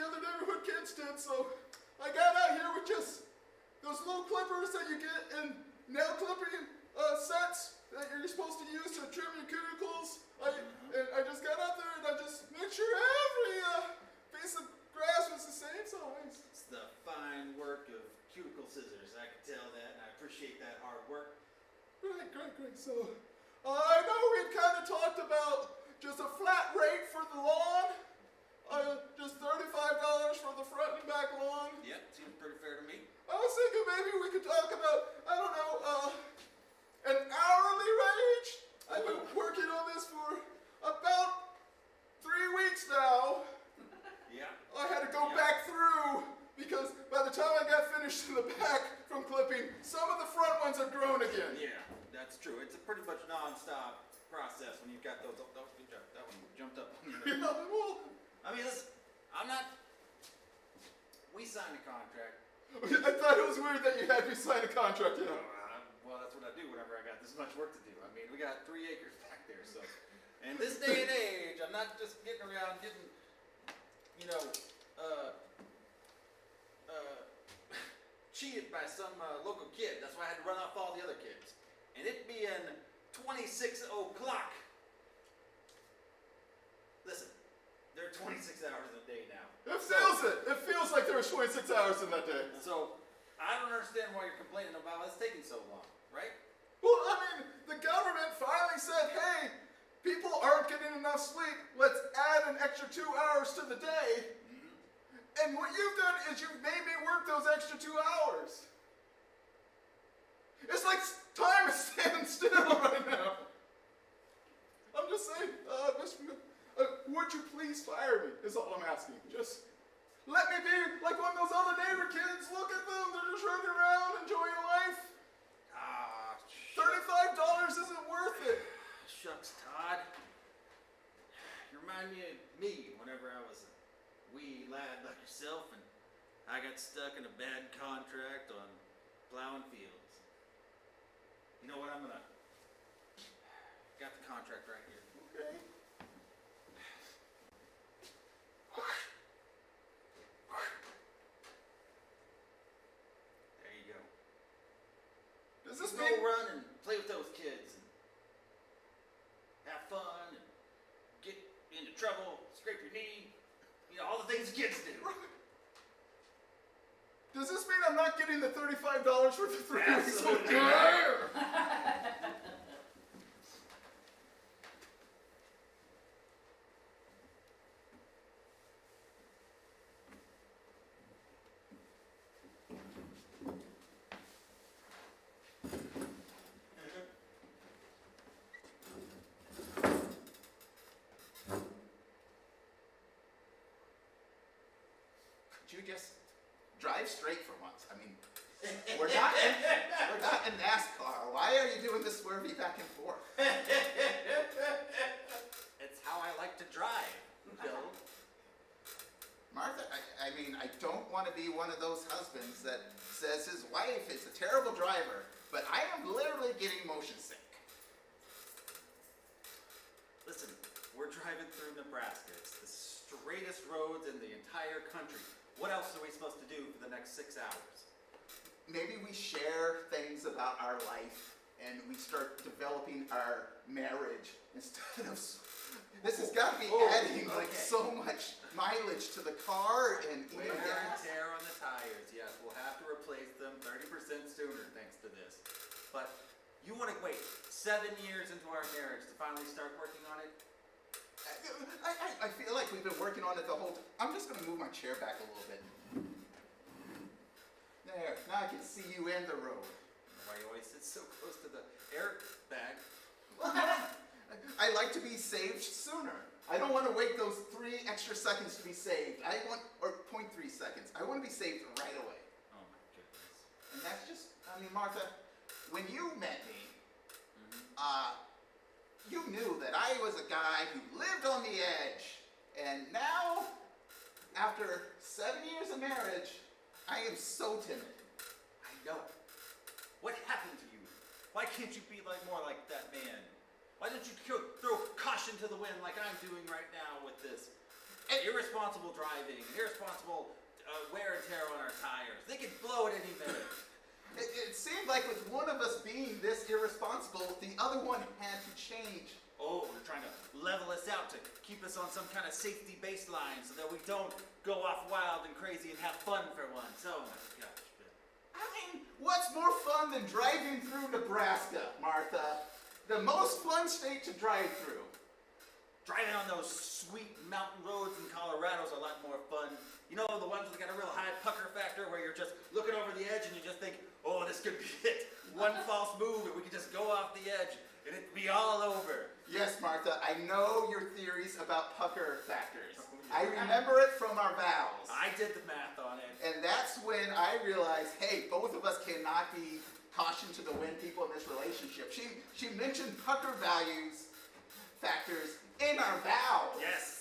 other neighborhood kids did, so I got out here with just those little clippers that you get in nail clipping sets that you're supposed to use to trim your cuticles. And I just got out there and I just made sure every piece of grass was the same size. It's the fine work of cuticle scissors. I can tell that, and I appreciate that hard work. Great. So, I know we'd kind of talked about just a flat rate for the lawn. Just $35 for the front and back lawn. Yep, seems pretty fair to me. I was thinking maybe we could talk about, I don't know, an hourly wage. I've been working on this for about 3 weeks now. Yeah. I had to go back through because by the time I got finished in the back from clipping, some of the front ones have grown again. Yeah, that's true. It's a pretty much non-stop process when you've got those. Oh, good job. That one jumped up. Yeah, well, I mean, listen, I'm not. We signed a contract. I thought it was weird that you had me sign a contract, you know. Well, that's what I do whenever I got this much work to do. I mean, we got 3 acres back there, so. And this day and age, I'm not just getting around getting, cheated by some local kid. That's why I had to run off all the other kids. And it being 26 o'clock. Listen, there are 26 hours in a day now. It feels like there was 26 hours in that day. So, I don't understand why you're complaining about it's taking so long, right? Well, I mean, the government finally said, hey, people aren't getting enough sleep. Let's add an extra 2 hours to the day. And what you've done is you've made me work those extra 2 hours. It's like time is standing still right now. I'm just saying, would you please fire me, is all I'm asking. Just let me be like one of those other neighbor kids. Look at them, they're just running around enjoying life. $35 isn't worth it. Shucks, Todd. You remind me of me whenever I was a wee lad like yourself and I got stuck in a bad contract on plowing fields. You know what, got the contract right here. Okay. There you go. Does this go mean run and play with those kids and have fun and get into trouble, scrape your knee, all the things kids do. Does this mean I'm not getting the $35 for the 3 weeks? Absolutely. Could you just drive straight for once? I mean, we're not in NASCAR. Why are you doing this swervy back and forth? It's how I like to drive, Bill. Martha, I mean, I don't want to be one of those husbands that says his wife is a terrible driver, but I am literally getting motion sick. Listen, we're driving through Nebraska. It's the straightest roads in the entire country. What else are we supposed to do for the next 6 hours? Maybe we share things about our life and we start developing our marriage instead of... This has got to be adding like so much mileage to the car and wear and tear on the tires. Yes, we'll have to replace them 30% sooner thanks to this. But you want to wait 7 years into our marriage to finally start working on it? I feel like we've been working on it the whole time. I'm just going to move my chair back a little bit. There, now I can see you and the road. Why you always sit so close to the airbag? I like to be saved sooner. I don't want to wait those 3 extra seconds to be saved. Or 0.3 seconds. I want to be saved right away. Oh my goodness. And that's just, I mean, Martha, when you met me, you knew that I was a guy who lived on the edge. And now, after 7 years of marriage, I am so timid. I know. What happened to you? Why can't you be more like that man? Why don't you throw caution to the wind like I'm doing right now with this? Irresponsible driving, irresponsible wear and tear on our tires. They could blow at any minute. It seemed like with one of us being this irresponsible, the other one had to change. Oh, they're trying to level us out to keep us on some kind of safety baseline so that we don't go off wild and crazy and have fun for once. Oh my gosh. I mean, what's more fun than driving through Nebraska, Martha? The most fun state to drive through. Driving on those sweet mountain roads in Colorado is a lot more fun. You know, the ones that got a real high pucker factor where you're just looking over the edge and you just think, oh, this could be it. One false move and we could just go off the edge and it'd be all over. Yes, Martha, I know your theories about pucker factors. I remember it from our vows. I did the math on it. And that's when I realized, hey, both of us cannot be caution to the wind people in this relationship. She mentioned pucker factors in our vows. Yes.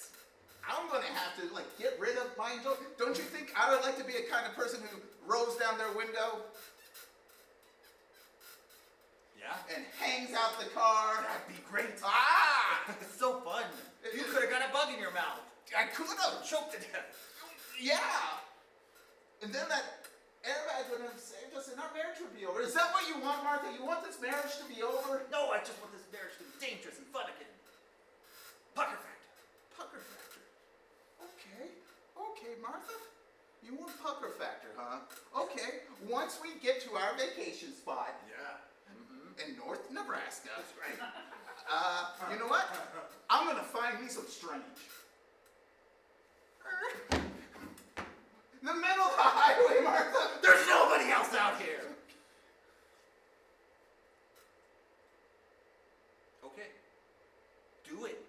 I'm gonna have to get rid of my enjoyment. Don't you think I would like to be a kind of person who rolls down their window and hangs out the car? That'd be great. Ah! It's so fun. You could have got a bug in your mouth. I could have. Choked to death. Yeah. And then that airbag would have saved us and our marriage would be over. Is that what you want, Martha? You want this marriage to be over? No, I just want this marriage to be dangerous and fun again. Pucker factor. Pucker factor. Okay, Martha. You want pucker factor, huh? Okay. Once we get to our vacation spot in North Nebraska. That's right. You know what? I'm gonna find me some strange. The middle of the highway, Martha. There's nobody else out here. Okay. Do it.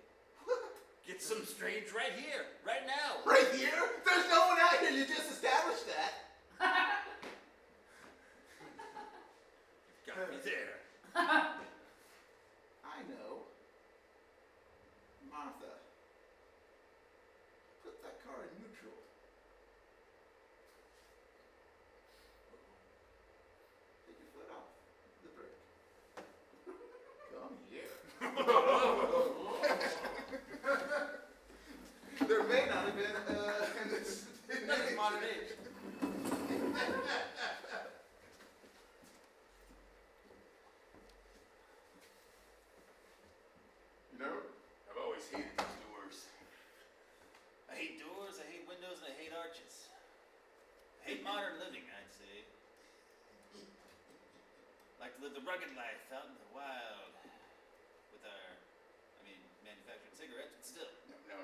Get some strange right here, right now. Right here? There's no one out here. You just established that. You've got me there. I know. Martha, put that car in neutral. Take your foot off the brake. Come here. There may not have been in this Modern age. You know, I've always hated these doors. I hate doors, I hate windows, and I hate arches. I hate modern living, I'd say. Like to live the rugged life out in the wild with our, manufactured cigarettes, but still. No.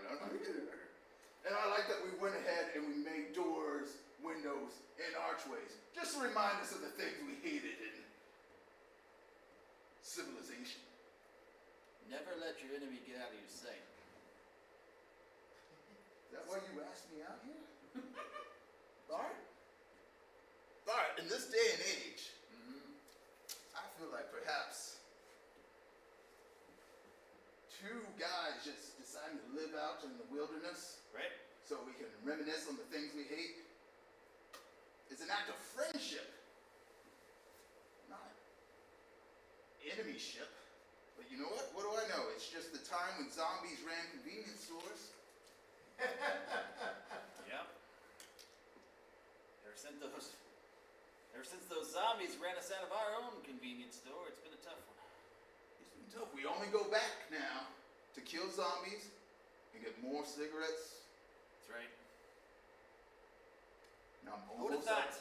And I like that we went ahead and we made doors, windows, and archways just to remind us of the things we hated in civilization. Never let your enemy get out of your sight. Is that why you asked me out here? Bart, in this day and age, I feel like perhaps two guys just deciding to live out in the wilderness, Right? so we can reminisce on the things we hate, is an act of friendship, not enemyship. But you know what? What do I know? It's just the time when zombies ran convenience stores. Yep. Ever since those zombies ran us out of our own convenience store, it's been a tough one. It's been tough. We only go back now to kill zombies and get more cigarettes. That's right. Now I'm Who would have almost thought?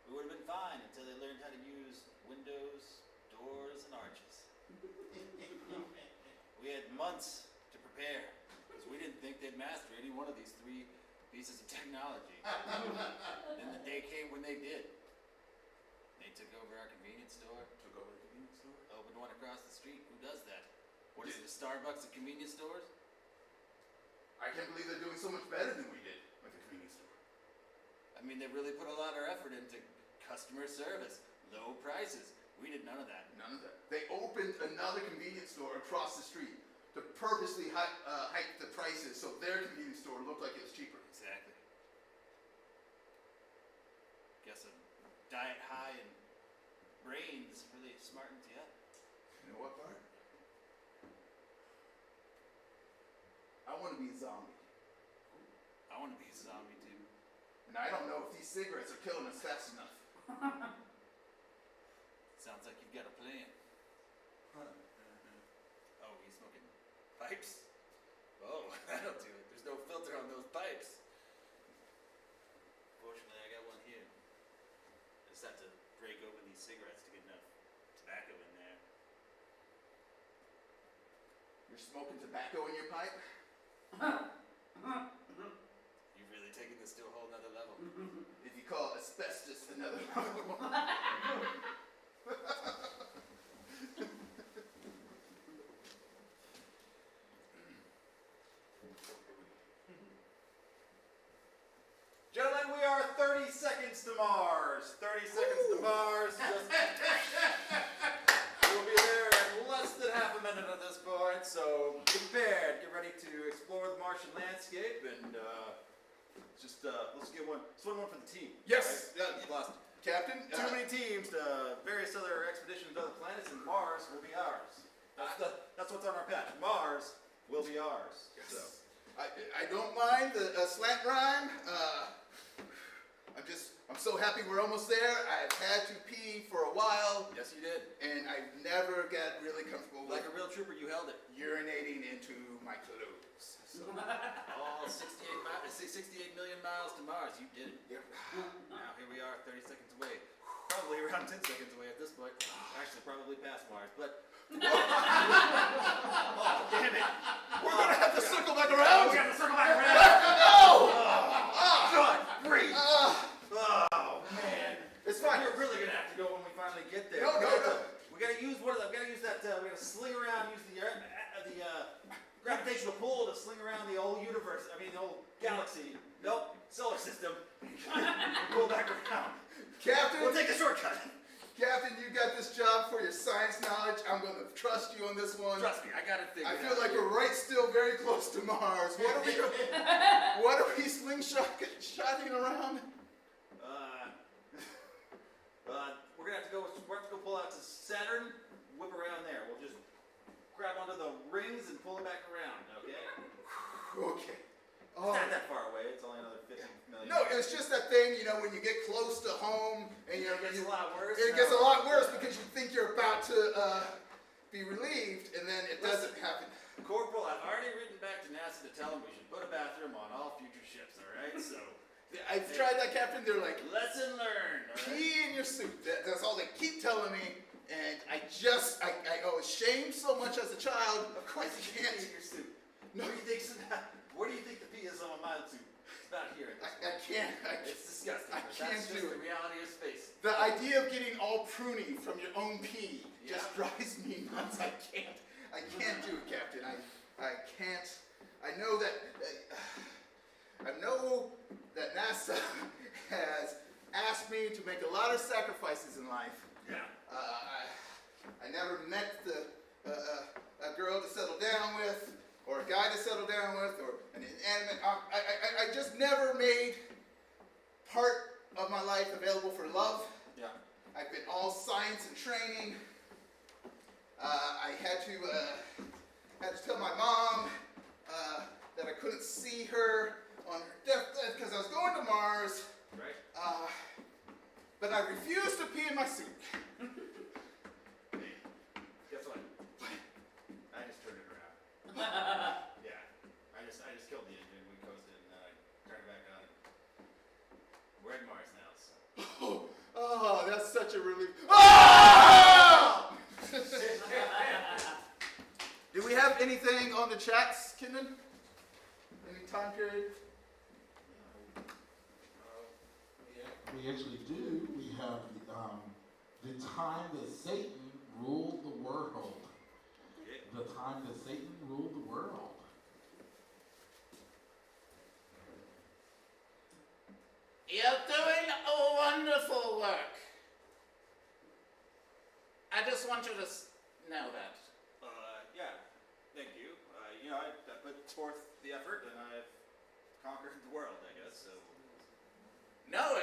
We would have been fine until they learned how to use windows, doors, and arches. We had months to prepare because we didn't think they'd master any one of these three pieces of technology. Then the day came when they did. They took over our convenience store. Opened one across the street. Who does that? What is it, Starbucks at convenience stores? I can't believe they're doing so much better than we did with the convenience store. They really put a lot of effort into customer service, low prices. We did none of that. None of that. They opened another convenience store across the street to purposely hike the prices so their convenience store looked like it was cheaper. Exactly. Guess a diet high in brains really smartened you up. You know what, Bart? I want to be a zombie. want to be a zombie too. And I don't know if these cigarettes are killing us fast enough. Sounds like you've got a plan. Oh, you smoking pipes? Oh, that'll do it. There's no filter on those pipes. Fortunately, I got one here. I just have to break open these cigarettes to get enough tobacco in there. You're smoking tobacco in your pipe? You've really taken this to a whole nother level. If you call asbestos another level. Gentlemen, we are 30 seconds to Mars. 30 seconds to Mars. We'll be there in less than half a minute at this point, so be prepared. Get ready to explore the Martian landscape and let's get one. Let's win one for the team. Yes. Right? Yeah, lost. Captain? Too many teams to various other expeditions to other planets, and Mars will be ours. That's what's on our patch. Mars will be ours. Yes. So. I don't mind the slant rhyme. I'm so happy we're almost there. I've had to pee for a while, Yes, you did. and I never got really comfortable Like with a real trooper, you held it. urinating into my clothes. So, All 68 million miles to Mars. You did it. yeah. Now here we are, 30 seconds away. Probably around 10 seconds away at this point. Actually, probably past Mars, but. Oh, damn it! We're gonna have to circle back Oh, around. we have to circle back around. No! Good grief! Ah, Oh man! it's fine. We're really gonna have to go when we finally get there. No. We gotta use we gotta sling around, use the gravitational pull to sling around the whole universe. I mean, the whole galaxy. Nope, solar system. Pull back around. Captain, We'll take the shortcut. Captain, you got this job for your science knowledge. I'm going to trust you on this one. Trust me, I got it figured I out. feel like we're right still very close to Mars. What are we slingshotting around? We're gonna have to go pull out to Saturn, whip around there. We'll just grab onto the rings and pull it back around, okay? Okay. It's not that far away, it's only another 15 million. No, it's just that thing, when you get close to home and It gets a lot worse. it gets a lot worse because you think you're about to be relieved, and then it doesn't happen. Corporal, I've already written back to NASA to tell them we should put a bathroom on all future ships, alright? So, I've tried that, Captain. They're like, lesson learned, alright? pee in your suit. That's all they keep telling me. And I was shamed so much as a child. Of course I you can't. can't in your suit. No, Where do you think the pee is on my suit? It's not here. I can't. It's disgusting. I but can't that's do just it. the reality of space. The idea of getting all pruny from your own pee just Yeah. drives me nuts. I can't do it, Captain. I can't. I know that NASA has asked me to make a lot of sacrifices in life. Yeah. I never met a girl to settle down with, or a guy to settle down with, or an inanimate. I just never made part of my life available for love. Yeah. I've been all science and training. I had to tell my mom that I couldn't see her on her deathbed because I was going to Mars. Right? But I refused to pee in my suit. Guess what? I just turned it around. Yeah. I just killed the engine. We coasted and then I turned it back on. We're at Mars now, so. Oh, that's such a relief. Oh! Do we have anything on the chats, Kindon? Any time period? We actually do. We have the time that Satan ruled the world. The time that Satan ruled the world. You're doing a wonderful work. I just want you to know that. Yeah. Thank you. I put forth the effort and I've conquered the world, I guess, so. No,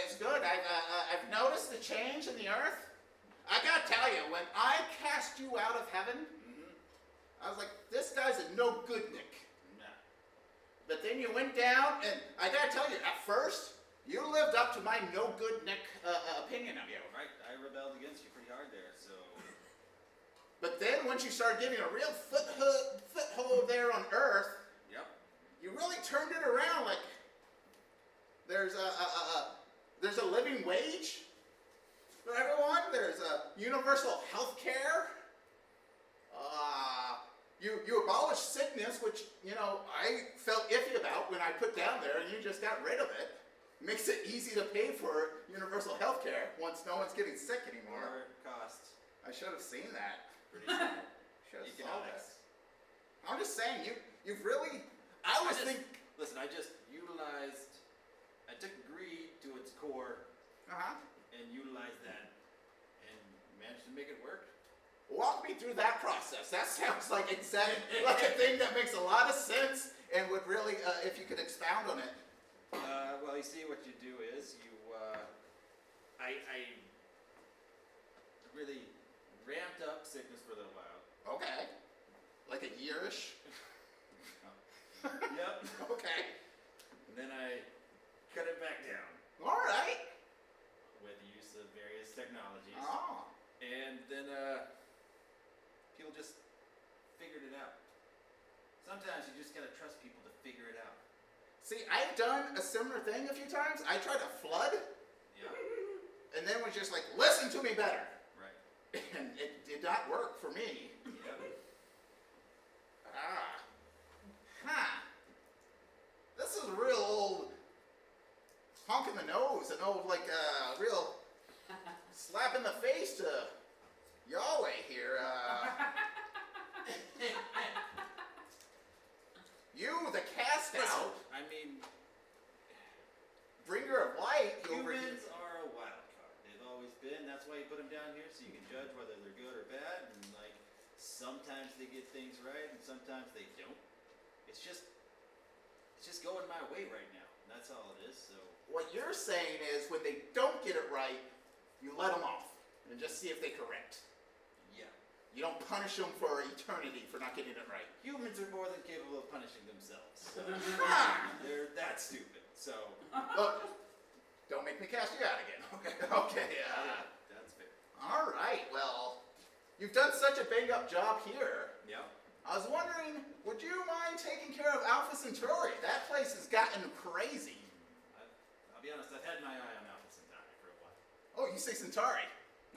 it's good. I've noticed the change in the earth. I gotta tell you, when I cast you out of heaven, I was like, this guy's a no good Nick. Nah. But then and you went down, and I gotta tell you, at first, you lived up to my no good Nick opinion of you. Right, I rebelled against you pretty hard there, so. But then once you started getting a real foothold there on Earth, Yep. you really turned it around. Like there's a living wage for everyone. There's a universal health care. You abolished sickness, which I felt iffy about when I put down there, and you just got rid of it. Makes it easy to pay for universal health care once no one's getting sick anymore. Or costs. I should have seen that. Pretty simple. Should have saw that. Economics. I'm just saying, you've really. I Listen, I just utilized. I took greed to its core and utilized that, and managed to make it work. Walk me through that process. That sounds like exactly like a thing that makes a lot of sense and would really, if you could expound on it. Well, you see, what you do is you. I really ramped up sickness for a little while. Okay. Like a yearish. Yep. Okay. And then I cut it back down All right. with the use of various technologies. Oh. And then people just figured it out. Sometimes you just gotta trust people to figure it out. See, I've done a similar thing a few times. I tried to flood, Yeah. and then was just like, listen to me better. Right. And it did not work for me. Yep. This is a real old honk in the nose, an old real slap in the face to Yahweh here. You, the cast out, I mean, bringer of light, over here. humans are a wild card. They've always been. That's why you put them down here, so you can judge whether they're good or bad. And sometimes they get things right, and sometimes they don't. It's just going my way right now. That's all it is. So What you're saying is when they don't get it right, you let them off and just see if they correct. yeah, You don't punish them for eternity for not getting it right. humans are more than capable of punishing themselves. So Ha! they're that stupid. So Look, don't make me cast you out again. Okay. that's fair. All right. Well, you've done such a bang up job here. Yep. I was wondering, would you mind taking care of Alpha Centauri? That place has gotten crazy. I'll be honest. I've had my eye on Alpha Centauri for a while. Oh, you say Centauri?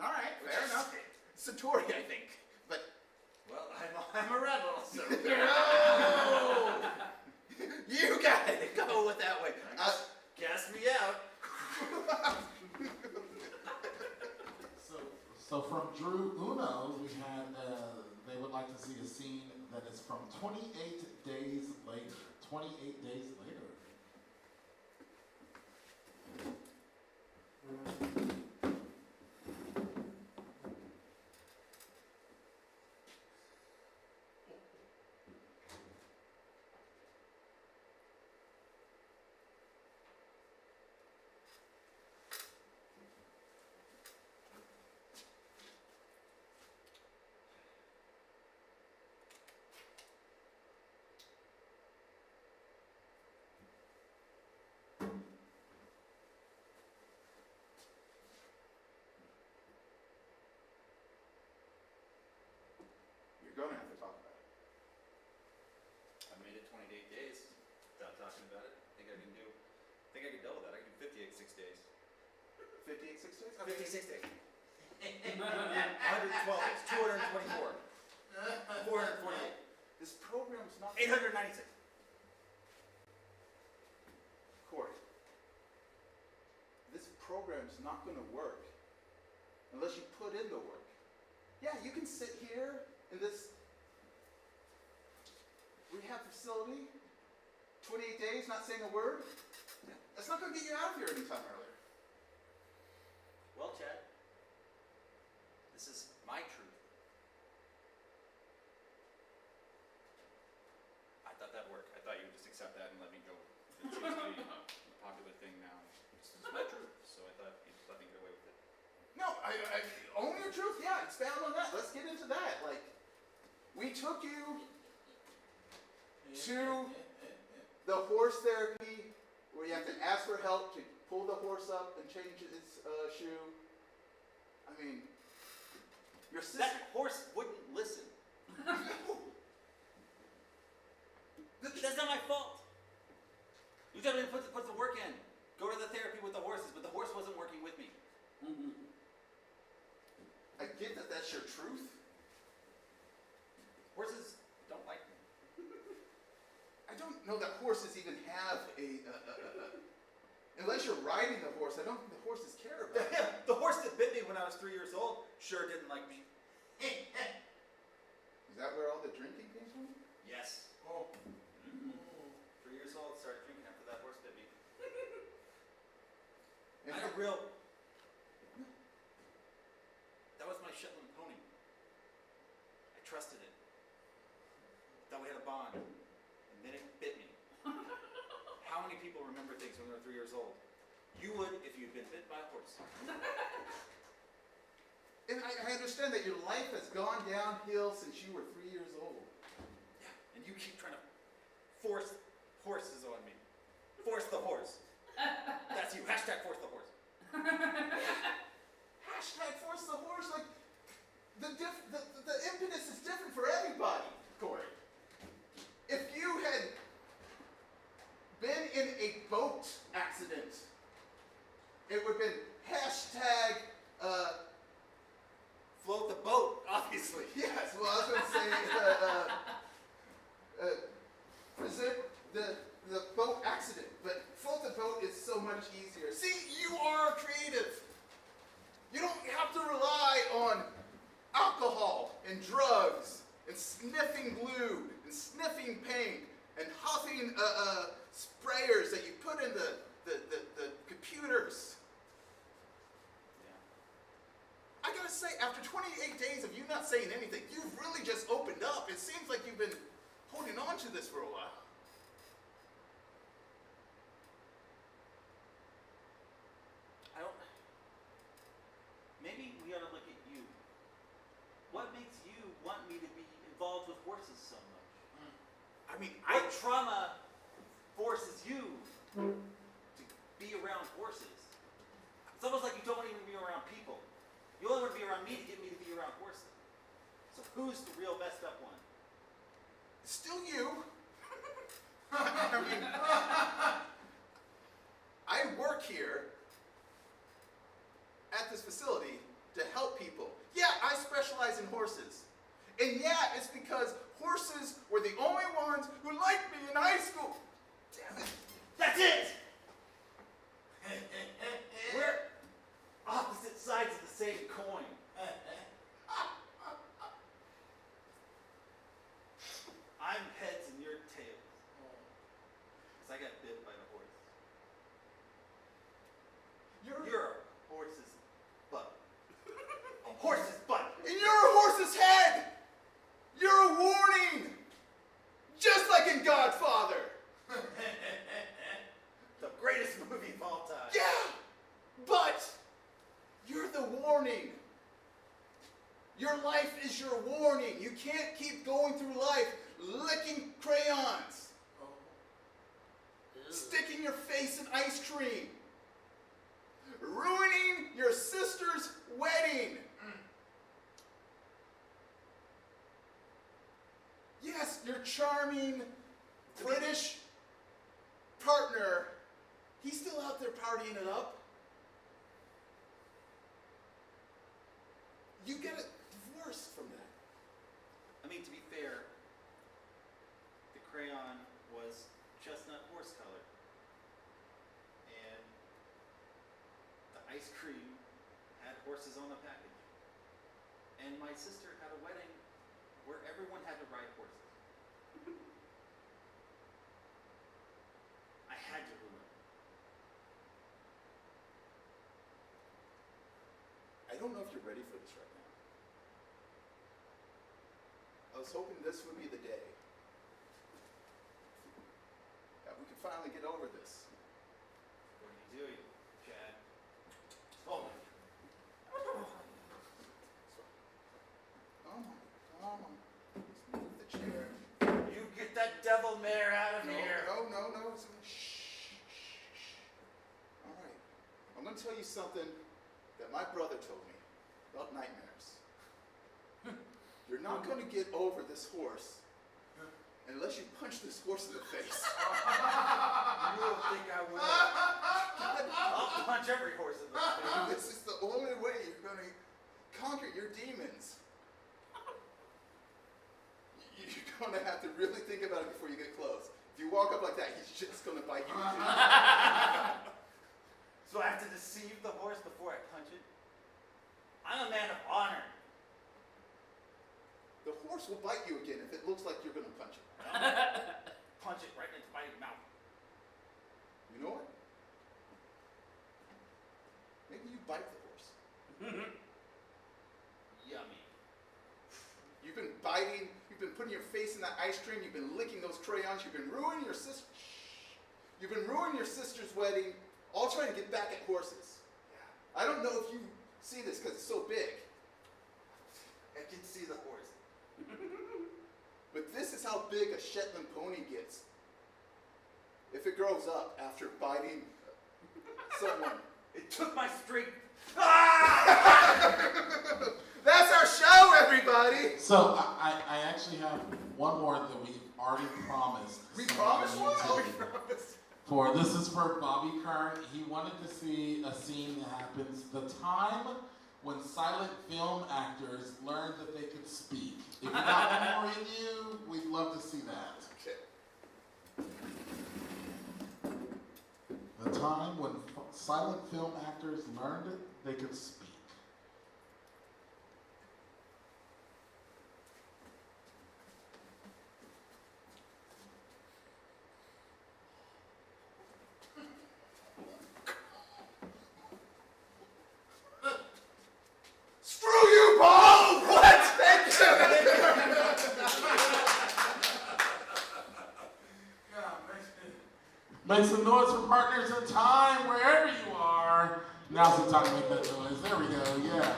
All right, fair enough. Centauri, I think. But Well, I'm a rebel, so. no, you got to go with that way. Cast me out. So from Drew Uno, we had, they would like to see a scene that is from 28 days later. 28 days later. You're going to have to talk about it. I made it 28 days without talking about it. I think I can double that. I can do 58 6 days. 58, 6 days? 56 days. 112 days. 224. 448. This program's not... 896. Corey, this program's not going to work unless you put in the work. Yeah, you can sit here in this rehab facility, 28 days, not saying a word. That's not going to get you out of here anytime earlier. Well, Chad, this is my truth. I thought that'd work. I thought you would just accept that and let me go. It seems to be a popular thing now. This is my truth, so I thought you'd just let me get away with it. No, I own your truth. Yeah, expound on that. Let's get into that. Like, we took you to the horse therapy, where you have to ask for help to pull the horse up and change its shoe. I mean, your sister. That horse wouldn't listen. That's not my fault. You told me to put the work in. Go to the therapy with the horses, but the horse wasn't working with me. I get that that's your truth. Horses don't like me. I don't know that horses even have unless you're riding the horse, I don't think the horses care about it. The horse that bit me when I was 3 years old sure didn't like me. Is that where all the drinking came from? Yes. Oh. 3 years old, started drinking after that horse bit me. And I had a real. That was my Shetland pony. I trusted it. Thought we had a bond. And then it bit me. How many people remember things when they're 3 years old? You would if you'd been bit by a horse. And I understand that your life has gone downhill since you were 3 years old. Yeah. And you keep trying to force horses on me. Force the horse. That's you. Hashtag force the horse. Hashtag force the horse, like the impetus is different for everybody, Corey. If you had been in a boat accident, it would have been hashtag Float the boat, obviously. yes, well I was gonna say present the boat accident, but float the boat is so much easier. See, you are creative. You don't have to rely on alcohol and drugs and sniffing glue and sniffing paint and huffing sprayers that you put in the computers. Yeah. I gotta say, after 28 days of you not saying anything, you've really just opened up. It seems like you've been holding on to this for a while. Maybe we ought to look at you. What makes you want me to be involved with horses so much? I mean, What trauma forces you to be around horses? It's almost like you don't even be around people. You only want to be around me to get me to be around horses. So who's the real messed up one? still you. I mean, I work here at this facility to help people. Yeah, I specialize in horses. And yeah, it's because horses were the only ones who liked me in high school. Damn it. That's it! We're opposite sides of the same coin. I'm heads and you're tails. Because I got bit by the horse. You're a horse's butt. A horse's butt! And you're a horse's head! You're a warning! Just like in Godfather! The greatest movie of all time. Yeah! But you're the warning. Your life is your warning. You can't keep going through life licking crayons, sticking your face in ice cream, ruining your sister's wedding. Yes, your charming British partner, he's still out there partying it up. You get a divorce from that. I mean, to be fair, the crayon was chestnut horse color. And the ice cream had horses on the package. And my sister had a wedding where everyone had to ride horses. I had to ruin it. I don't know if you're ready for this right now. I was hoping this would be the day that we could finally get over this. What are you doing, Chad? Oh. Come on. Just move the chair. You get that devil mare out of No, here. no. want to tell you something that my brother told me about nightmares. You're not going to get over this horse unless you punch this horse in the face. You don't think I will? I'll punch every horse in the face. This is the only way you're going to conquer your demons. You're going to have to really think about it before you get close. If you walk up like that, he's just going to bite you. So I have to deceive the horse before I punch it? I'm a man of honor. The horse will bite you again if it looks like you're going to punch it. Punch it right in its mighty mouth. You know what? Maybe you bite the horse. Yummy. You've been biting, you've been putting your face in that ice cream, you've been licking those crayons, you've been ruining your sister. You've been ruining your sister's wedding, all trying to get back at horses. I don't know if you see this because it's so big. I can see the horse. But this is how big a Shetland pony gets if it grows up after biting someone. It took my strength. That's our show, everybody! So I actually have one more that we've already promised. We So promised we one? need Oh, to- we promised. For this is for Bobby Kern. He wanted to see a scene that happens the time when silent film actors learned that they could speak. If you got one more in you, we'd love to see that. Okay. The time when silent film actors learned they could speak. Screw you, Paul! What? Thank you! Make some noise for Partners in Time, wherever you are. Now's the time to make that noise. There we go, yeah.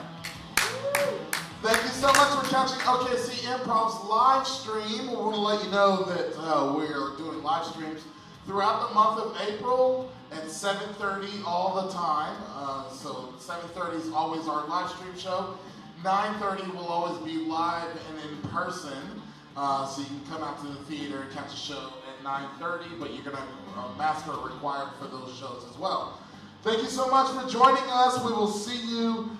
Thank you so much for catching OKC Improv's live stream. We want to let you know that we are doing live streams throughout the month of April at 7:30 all the time. So 7:30 is always our live stream show. 9:30 will always be live and in person. So you can come out to the theater and catch a show at 9:30, but you're going to have a mask required for those shows as well. Thank you so much for joining us. We will see you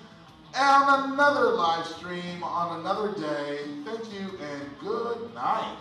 on another live stream on another day. Thank you and good night.